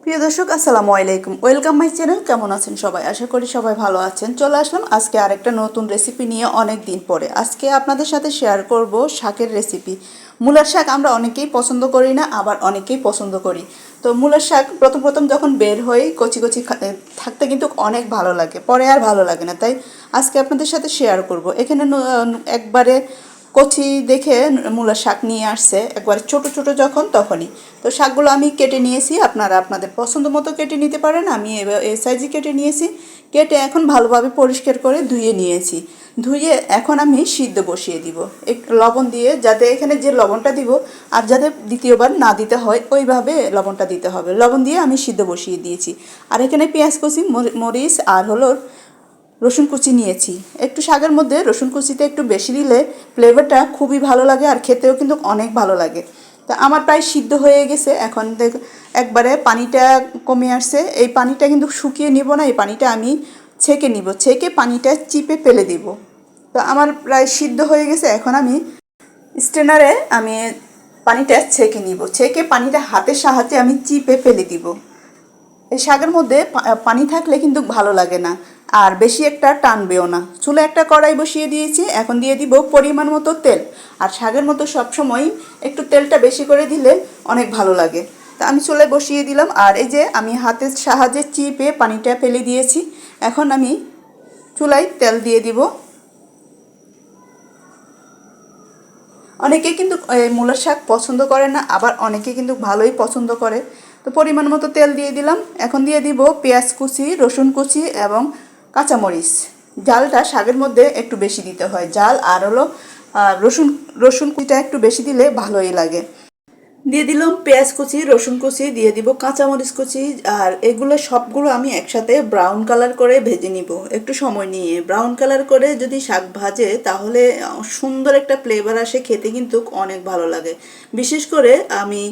প্রিয় দর্শক আসসালামু আলাইকুম, ওয়েলকাম মাই চ্যানেল। কেমন আছেন সবাই? আশা করি সবাই ভালো আছেন। চলে আসলাম আজকে আরেকটা নতুন রেসিপি নিয়ে অনেক দিন পরে। আজকে আপনাদের সাথে শেয়ার করব শাকের রেসিপি। মূলার শাক আমরা অনেকেই পছন্দ করি না, আবার অনেকেই পছন্দ করি। তো মূলার শাক প্রথম প্রথম যখন বের হয় কচি কচি থাকতে কিন্তু অনেক ভালো লাগে, পরে আর ভালো লাগে না। তাই আজকে আপনাদের সাথে শেয়ার করব। এখানে একবারে কচি দেখে মূলার শাক নিয়ে আসছে, একবারে ছোট ছোট যখন তখনই। তো শাকগুলো আমি কেটে নিয়েছি, আপনারা আপনাদের পছন্দ মতো কেটে নিতে পারেন। আমি এই সাইজে কেটে নিয়েছি। কেটে এখন ভালোভাবে পরিষ্কার করে ধুয়ে নিয়েছি। ধুয়ে এখন আমি সিদ্ধ বসিয়ে দিব একটু লবণ দিয়ে, যাতে এখানে যে লবণটা দিব আর যাতে দ্বিতীয়বার না দিতে হয় ওইভাবে লবণটা দিতে হবে। লবণ দিয়ে আমি সিদ্ধ বসিয়ে দিয়েছি। আর এখানে পেঁয়াজ কুচি, মরিচ আর হলো রসুন কুচি নিয়েছি। একটু শাকের মধ্যে রসুন কুচিতে একটু বেশি দিলে ফ্লেভারটা খুবই ভালো লাগে, আর খেতেও কিন্তু অনেক ভালো লাগে। তা আমার প্রায় সিদ্ধ হয়ে গেছে। এখন একবারে পানিটা কমে আসছে। এই পানিটা কিন্তু শুকিয়ে নিব না, এই পানিটা আমি ছেঁকে নিব, ছেঁকে পানিটা চিপে ফেলে দিব। তো আমার প্রায় সিদ্ধ হয়ে গেছে। এখন আমি স্ট্রেনারে আমি পানিটা ছেঁকে নিব, ছেঁকে পানিটা হাতের সাহায্যে আমি চিপে ফেলে দিব। এই শাকের মধ্যে পানি থাকলে কিন্তু ভালো লাগে না, আর বেশি একটা টানবেও না। চুলে একটা কড়াই বসিয়ে দিয়েছি, এখন দিয়ে দিব পরিমাণ মতো তেল। আর শাকের মতো সবসময় একটু তেলটা বেশি করে দিলে অনেক ভালো লাগে। তা আমি চুলে বসিয়ে দিলাম, আর এই যে আমি হাতের সাহায্যে চিপে পানিটা ফেলে দিয়েছি। এখন আমি চুলায় তেল দিয়ে দিব। অনেকে কিন্তু মূলার শাক পছন্দ করে না, আবার অনেকে কিন্তু ভালোই পছন্দ করে। তো পরিমাণ মতো তেল দিয়ে দিলাম। এখন দিয়ে দিব পেঁয়াজ কুচি, রসুন কুচি এবং কাঁচামরিচ। জালটা শাকের মধ্যে একটু বেশি দিতে হয়, জাল আর হলো রসুন রসুন কুচিটা একটু বেশি দিলে ভালোই লাগে। দিয়ে দিলাম পেঁয়াজ কুচি, রসুন কুচি, দিয়ে দিব কাঁচামরিচ কুচি। আর এগুলো সবগুলো আমি একসাথে ব্রাউন কালার করে ভেজে নিব। একটু সময় নিয়ে ব্রাউন কালার করে যদি শাক ভাজে তাহলে সুন্দর একটা ফ্লেভার আসে, খেতে কিন্তু অনেক ভালো লাগে। বিশেষ করে আমি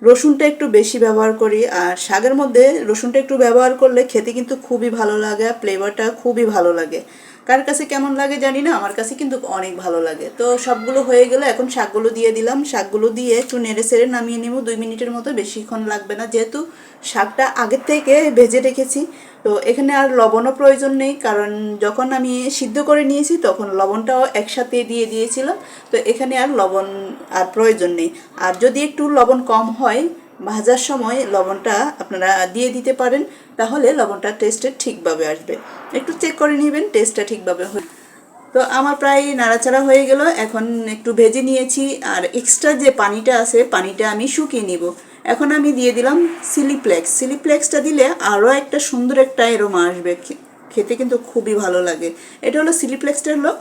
রসুনটা একটু বেশি ব্যবহার করি, আর শাকের মধ্যে রসুনটা একটু ব্যবহার করলে খেতে কিন্তু খুবই ভালো লাগে, ফ্লেভারটা খুবই ভালো লাগে। কার কাছে কেমন লাগে জানি না, আমার কাছে কিন্তু অনেক ভালো লাগে। তো সবগুলো হয়ে গেলে এখন শাকগুলো দিয়ে দিলাম। শাকগুলো দিয়ে একটু নেড়ে চেড়ে নামিয়ে নেব 2 মিনিটের মতো, বেশিক্ষণ লাগবে না, যেহেতু শাকটা আগের থেকে ভেজে রেখেছি। তো এখানে আর লবণও প্রয়োজন নেই, কারণ যখন আমি সিদ্ধ করে নিয়েছি তখন লবণটাও একসাথে দিয়ে দিয়েছিলাম। তো এখানে আর লবণ আর প্রয়োজন নেই। আর যদি একটু লবণ কম হয় ভাজার সময় লবণটা আপনারা দিয়ে দিতে পারেন, তাহলে লবণটা টেস্টে ঠিকভাবে আসবে। একটু চেক করে নেবেন টেস্টটা ঠিকভাবে হয়। তো আমার প্রায় নাড়াচাড়া হয়ে গেল। এখন একটু ভেজে নিয়েছি, আর এক্সট্রা যে পানিটা আছে পানিটা আমি শুকিয়ে নিব। এখন আমি দিয়ে দিলাম চিলি ফ্লেক্সটা দিলে আরও একটা সুন্দর একটা এরোমা আসবে, খেতে কিন্তু খুবই ভালো লাগে। এটা হলো চিলি ফ্লেক্সটা হলো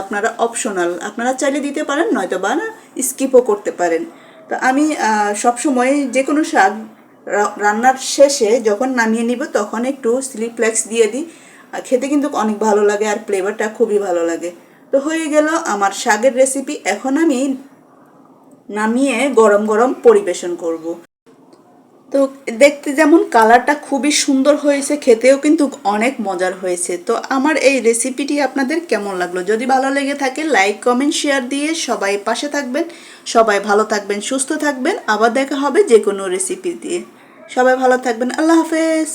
আপনারা অপশনাল, আপনারা চাইলে দিতে পারেন, নয়তো বা না স্কিপও করতে পারেন। তো আমি সবসময় যে কোনো শাক রান্নার শেষে যখন নামিয়ে নিব তখন একটু চিলি ফ্লেক্স দিয়ে দিই। খেতে কিন্তু অনেক ভালো লাগে, আর ফ্লেভারটা খুবই ভালো লাগে। তো হয়ে গেল আমার শাকের রেসিপি। এখন আমি নামিয়ে গরম গরম পরিবেশন করব। তো দেখতে যেমন কালারটা খুবই সুন্দর হয়েছে, খেতেও কিন্তু অনেক মজার হয়েছে। তো আমার এই রেসিপিটি আপনাদের কেমন লাগলো? যদি ভালো লেগে থাকে লাইক কমেন্ট শেয়ার দিয়ে সবাই পাশে থাকবেন। সবাই ভালো থাকবেন, সুস্থ থাকবেন। আবার দেখা হবে যে কোনো রেসিপি দিয়ে। সবাই ভালো থাকবেন। আল্লাহ হাফেজ।